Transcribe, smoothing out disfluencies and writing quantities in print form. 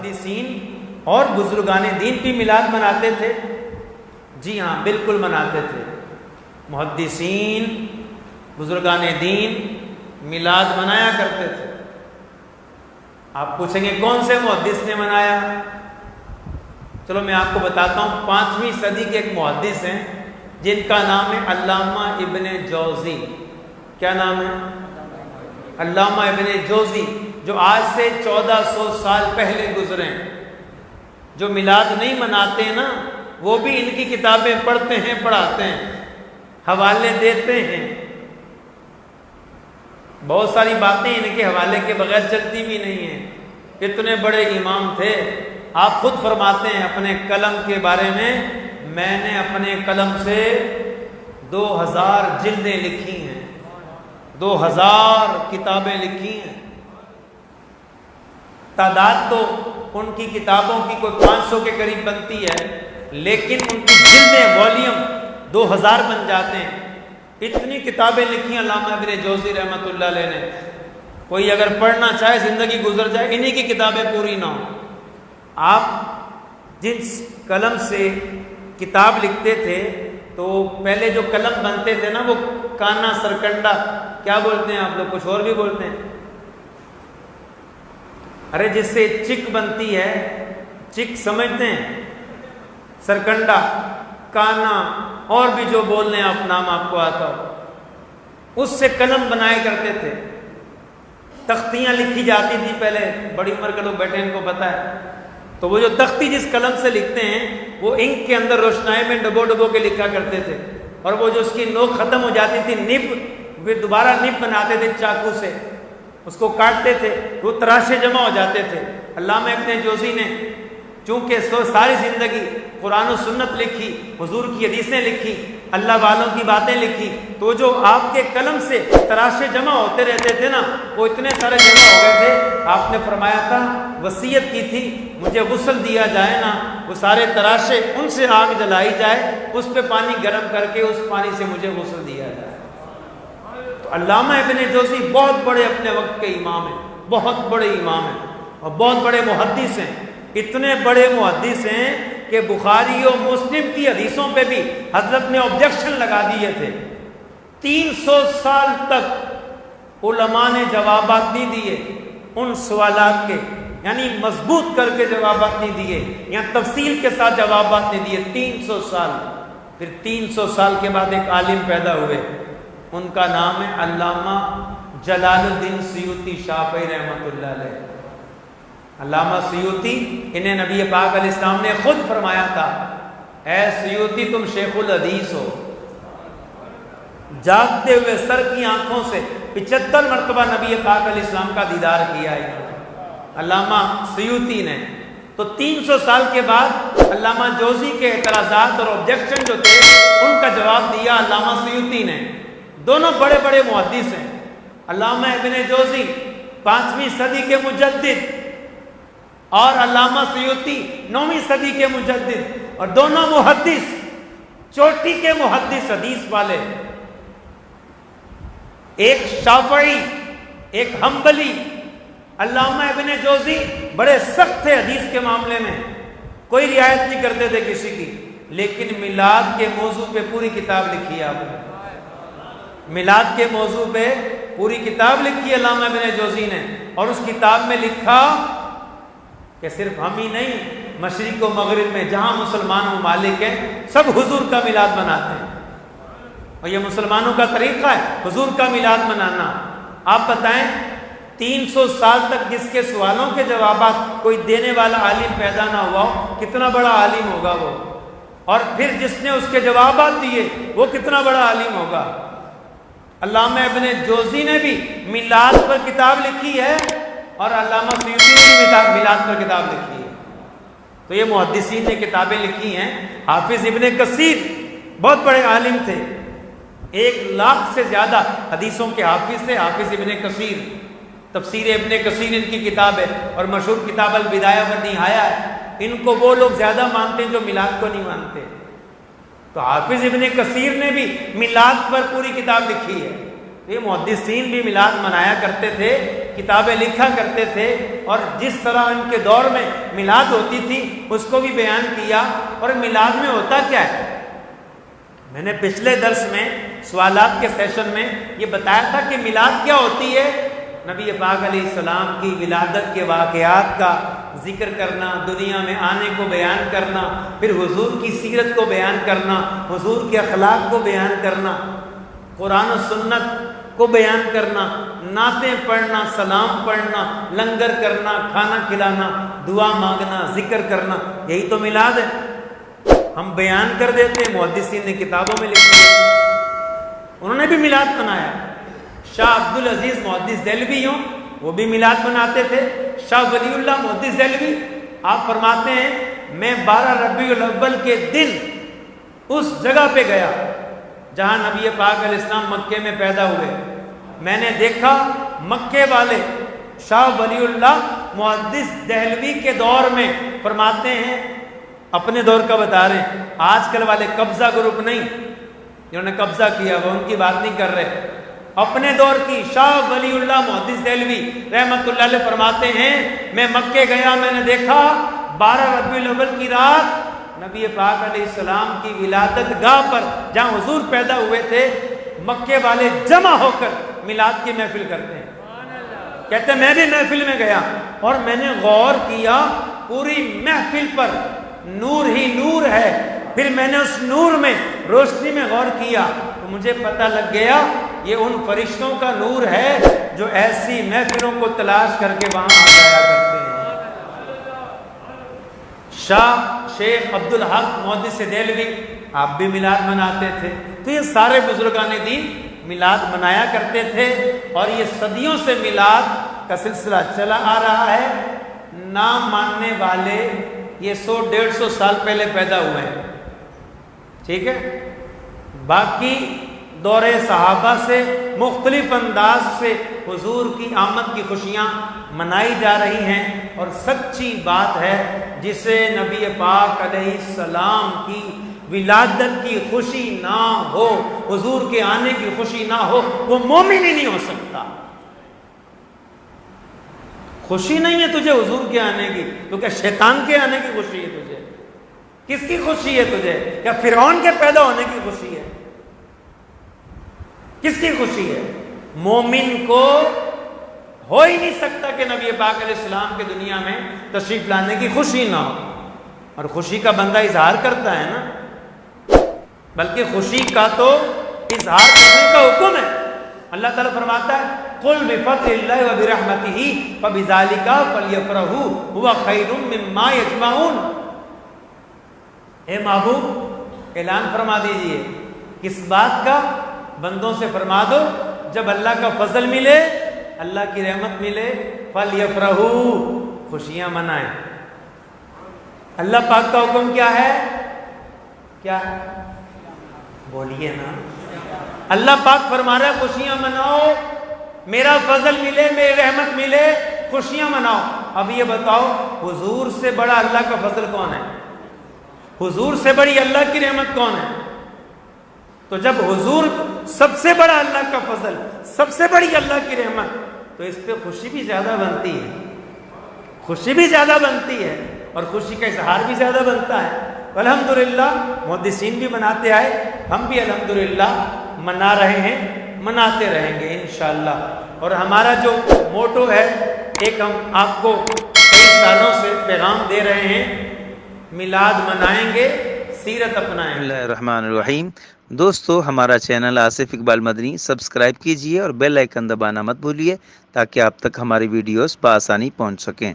محدثین اور بزرگان دین بھی میلاد مناتے تھے؟ جی ہاں، بالکل مناتے تھے۔ محدثین، بزرگان دین میلاد منایا کرتے تھے۔ آپ پوچھیں گے کون سے محدث نے منایا؟ چلو میں آپ کو بتاتا ہوں۔ 5ویں صدی کے ایک محدث ہیں جن کا نام ہے علامہ ابن جوزی۔ کیا نام ہے؟ علامہ ابن جوزی، جو آج سے 1400 سال پہلے گزرے ہیں۔ جو میلاد نہیں مناتے نا، وہ بھی ان کی کتابیں پڑھتے ہیں، پڑھاتے ہیں، حوالے دیتے ہیں۔ بہت ساری باتیں ان کے حوالے کے بغیر چلتی بھی نہیں ہیں۔ اتنے بڑے امام تھے۔ آپ خود فرماتے ہیں اپنے قلم کے بارے میں نے اپنے قلم سے 2000 جلدیں لکھی ہیں، 2000 کتابیں لکھی ہیں۔ تعداد تو ان کی کتابوں کی کوئی 500 کے قریب بنتی ہے، لیکن ان کی جلدیں، والیوم 2000 بن جاتے ہیں۔ اتنی کتابیں لکھی علامہ ابن جوزی رحمۃ اللہ علیہ نے۔ کوئی اگر پڑھنا چاہے، زندگی گزر جائے، انہی کی کتابیں پوری نہ ہوں۔ آپ جس قلم سے کتاب لکھتے تھے تو پہلے جو قلم بنتے تھے نا، وہ کانا، سرکنڈا، کیا بولتے ہیں آپ لوگ؟ کچھ اور بھی بولتے ہیں۔ ارے جس سے چک بنتی ہے، چک سمجھتے ہیں؟ سرکنڈا، کانا، اور بھی جو بولنے آپ نام آپ کو آتا ہو، اس سے قلم بنائے کرتے تھے۔ تختیاں لکھی جاتی تھی پہلے، بڑی عمر کے لوگ بیٹھے ان کو پتہ ہے۔ تو وہ جو تختی جس قلم سے لکھتے ہیں، وہ انک کے اندر روشنائی میں ڈبو ڈبو کے لکھا کرتے تھے، اور وہ جو اس کی نوک ختم ہو جاتی تھی، نب، پھر دوبارہ نب بناتے تھے چاقو سے، اس کو کاٹتے تھے، وہ تراشے جمع ہو جاتے تھے۔ علامہ ابن جوزی نے چونکہ ساری زندگی قرآن و سنت لکھی، حضور کی حدیثیں لکھی، اللہ والوں کی باتیں لکھی، تو جو آپ کے قلم سے تراشے جمع ہوتے رہتے تھے نا، وہ اتنے سارے جمع ہو گئے تھے۔ آپ نے فرمایا تھا، وصیت کی تھی، مجھے غسل دیا جائے نا، وہ سارے تراشے، ان سے آگ جلائی جائے، اس پہ پانی گرم کر کے اس پانی سے مجھے غسل دیا جائے۔ تو علامہ ابن جوزی بہت بڑے اپنے وقت کے امام ہیں، بہت بڑے امام ہیں، اور بہت بڑے محدث ہیں۔ اتنے بڑے محدث ہیں کہ بخاری و مسلم کی حدیثوں پہ بھی حضرت نے آبجیکشن لگا دیے تھے۔ 300 سال تک علماء نے جوابات نہیں دیے ان سوالات کے، یعنی مضبوط کر کے جوابات نہیں دیے، یا تفصیل کے ساتھ جوابات نہیں دیے۔ 300 سال۔ پھر 300 سال کے بعد ایک عالم پیدا ہوئے، ان کا نام ہے علامہ جلال الدین سیوطی شافعی رحمۃ اللہ علیہ۔ علامہ سیوطی، انہیں نبی پاک علیہ السلام نے خود فرمایا تھا، اے سیوطی تم شیخ الحدیث ہو۔ جاگتے ہوئے سر کی آنکھوں سے 75 مرتبہ نبی پاک علیہ السلام کا دیدار کیا ہے علامہ سیوطی نے۔ تو 300 سال کے بعد علامہ جوزی کے اعتراضات اور آبجیکشن جو تھے، ان کا جواب دیا علامہ سیوطی نے۔ دونوں بڑے بڑے محدث ہیں۔ علامہ ابن جوزی 5ویں صدی کے مجدد، اور علامہ سیوطی 9ویں صدی کے مجدد، اور دونوں محدث، چوٹی کے محدث، حدیث والے۔ ایک شافعی، ایک حنبلی۔ علامہ ابن جوزی بڑے سخت تھے حدیث کے معاملے میں، کوئی رعایت نہیں کرتے تھے کسی کی، لیکن میلاد کے موضوع پہ پوری کتاب لکھی ہے آپ نے۔ میلاد کے موضوع پہ پوری کتاب لکھی ہے علامہ ابن جوزی نے، اور اس کتاب میں لکھا کہ صرف ہم ہی نہیں، مشرق و مغرب میں جہاں مسلمان ممالک ہیں، سب حضور کا میلاد مناتے ہیں، اور یہ مسلمانوں کا طریقہ ہے حضور کا میلاد منانا۔ آپ بتائیں 300 سال تک جس کے سوالوں کے جوابات کوئی دینے والا عالم پیدا نہ ہوا ہو، کتنا بڑا عالم ہوگا وہ، اور پھر جس نے اس کے جوابات دیے وہ کتنا بڑا عالم ہوگا۔ علامہ ابن جوزی نے بھی میلاد پر کتاب لکھی ہے، اور علامہ سیوطی نے بھی میلاد پر کتاب لکھی ہے۔ تو یہ محدثین نے کتابیں لکھی ہیں۔ حافظ ابن کثیر بہت بڑے عالم تھے، 1,00,000 سے زیادہ حدیثوں کے حافظ تھے حافظ ابن کثیر۔ تفسیر ابن کثیر ان کی کتاب ہے، اور مشہور کتاب البدایہ والنہایہ ہے۔ ان کو وہ لوگ زیادہ مانتے ہیں جو میلاد کو نہیں مانتے۔ تو حافظ ابن کثیر نے بھی میلاد پر پوری کتاب لکھی ہے۔ یہ محدثین بھی میلاد منایا کرتے تھے، کتابیں لکھا کرتے تھے، اور جس طرح ان کے دور میں میلاد ہوتی تھی اس کو بھی بیان کیا۔ اور میلاد میں ہوتا کیا ہے؟ میں نے پچھلے درس میں سوالات کے سیشن میں یہ بتایا تھا کہ میلاد کیا ہوتی ہے۔ نبی پاک علیہ السلام کی ولادت کے واقعات کا ذکر کرنا، دنیا میں آنے کو بیان کرنا، پھر حضور کی سیرت کو بیان کرنا، حضور کے اخلاق کو بیان کرنا، قرآن و سنت کو بیان کرنا، نعتیں پڑھنا، سلام پڑھنا، لنگر کرنا، کھانا کھلانا، دعا مانگنا، ذکر کرنا، یہی تو میلاد ہے۔ ہم بیان کر دیتے ہیں، محدثین نے کتابوں میں لکھ دیا، انہوں نے بھی میلاد منایا۔ شاہ عبدالعزیز محدث دہلوی ہوں، وہ بھی میلاد مناتے تھے۔ شاہ ولی اللہ محدث دہلوی آپ فرماتے ہیں میں 12 ربیع الاول کے دن اس جگہ پہ گیا جہاں نبی پاک علیہ السلام مکے میں پیدا ہوئے۔ میں نے دیکھا مکے والے شاہ ولی اللہ محدث دہلوی کے دور میں فرماتے ہیں، اپنے دور کا بتا رہے ہیں، آج کل والے قبضہ گروپ نہیں جنہوں نے قبضہ کیا، وہ ان کی بات نہیں کر رہے، اپنے دور کی شاہ ولی اللہ محدث دہلوی رحمت اللہ علیہ فرماتے ہیں میں مکے گیا، میں نے دیکھا 12 ربیع الاول کی رات نبی پاک علیہ السلام کی ولادت گاہ پر جہاں حضور پیدا ہوئے تھے، مکے والے جمع ہو کر میلاد کی محفل کرتے ہیں۔ کہتے ہیں میں بھی محفل میں گیا اور میں نے غور کیا، پوری محفل پر نور ہی نور ہے۔ پھر میں نے اس نور میں روشنی میں غور کیا تو مجھے پتہ لگ گیا یہ ان فرشتوں کا نور ہے جو ایسی محفلوں کو تلاش کر کے وہاں آ جایا کرتے ہیں۔ شاہ شیخ عبدالحق محدث دہلوی آپ بھی میلاد مناتے تھے۔ تو یہ سارے بزرگان دین میلاد منایا کرتے تھے، اور یہ صدیوں سے میلاد کا سلسلہ چلا آ رہا ہے۔ نام ماننے والے یہ 100-150 سال پہلے پیدا ہوئے ہیں، ٹھیک ہے، باقی دور صحابہ سے مختلف انداز سے حضور کی آمد کی خوشیاں منائی جا رہی ہیں، اور سچی بات ہے جسے نبی پاک علیہ السلام کی ولادت کی خوشی نہ ہو، حضور کے آنے کی خوشی نہ ہو، وہ مومن ہی نہیں ہو سکتا۔ خوشی نہیں ہے تجھے حضور کے آنے کی تو کیا شیطان کے آنے کی خوشی ہے تجھے؟ کس کی خوشی ہے تجھے؟ کیا فرعون کے پیدا ہونے کی خوشی ہے؟ کس کی خوشی ہے؟ مومن کو ہو ہی نہیں سکتا کہ نبی پاک علیہ السلام کے دنیا میں تشریف لانے کی خوشی نہ ہو، اور خوشی کا بندہ اظہار کرتا ہے نا، بلکہ خوشی کا تو اظہار کرنے کا حکم ہے۔ اللہ تعالیٰ فرماتا ہے قُلْ بِفَضْلِ اللَّهِ وَبِرَحْمَتِهِ فَبِذَلِكَ فَلْيَفْرَحُوا هُوَ خَيْرٌ مِّمَّا يَجْمَعُونَ۔ اے محبوب اعلان فرما دیجئے کس بات کا؟ بندوں سے فرما دو جب اللہ کا فضل ملے، اللہ کی رحمت ملے، فَلْيَفْرَحُوا خوشیاں منائیں۔ اللہ پاک کا حکم کیا ہے؟ کیا ہے؟ بولیے نا۔ اللہ پاک فرما رہا ہے خوشیاں مناؤ، میرا فضل ملے، میری رحمت ملے، خوشیاں مناؤ۔ اب یہ بتاؤ حضور سے بڑا اللہ کا فضل کون ہے؟ حضور سے بڑی اللہ کی رحمت کون ہے؟ تو جب حضور سب سے بڑا اللہ کا فضل، سب سے بڑی اللہ کی رحمت، تو اس پہ خوشی بھی زیادہ بنتی ہے، خوشی بھی زیادہ بنتی ہے، اور خوشی کا اظہار بھی زیادہ بنتا ہے۔ الحمدللہ محدثین بھی مناتے آئے، ہم بھی الحمدللہ منا رہے ہیں، مناتے رہیں گے انشاءاللہ۔ اور ہمارا جو موٹو ہے، ایک ہم آپ کو کئی سالوں سے پیغام دے رہے ہیں، میلاد منائیں گے، سیرت اپنائیں گے۔ بسم اللہ الرحمن الرحیم۔ دوستو ہمارا چینل آصف اقبال مدنی سبسکرائب کیجئے اور بیل آئیکن دبانا مت بھولیے تاکہ آپ تک ہماری ویڈیوز بآسانی پہنچ سکیں۔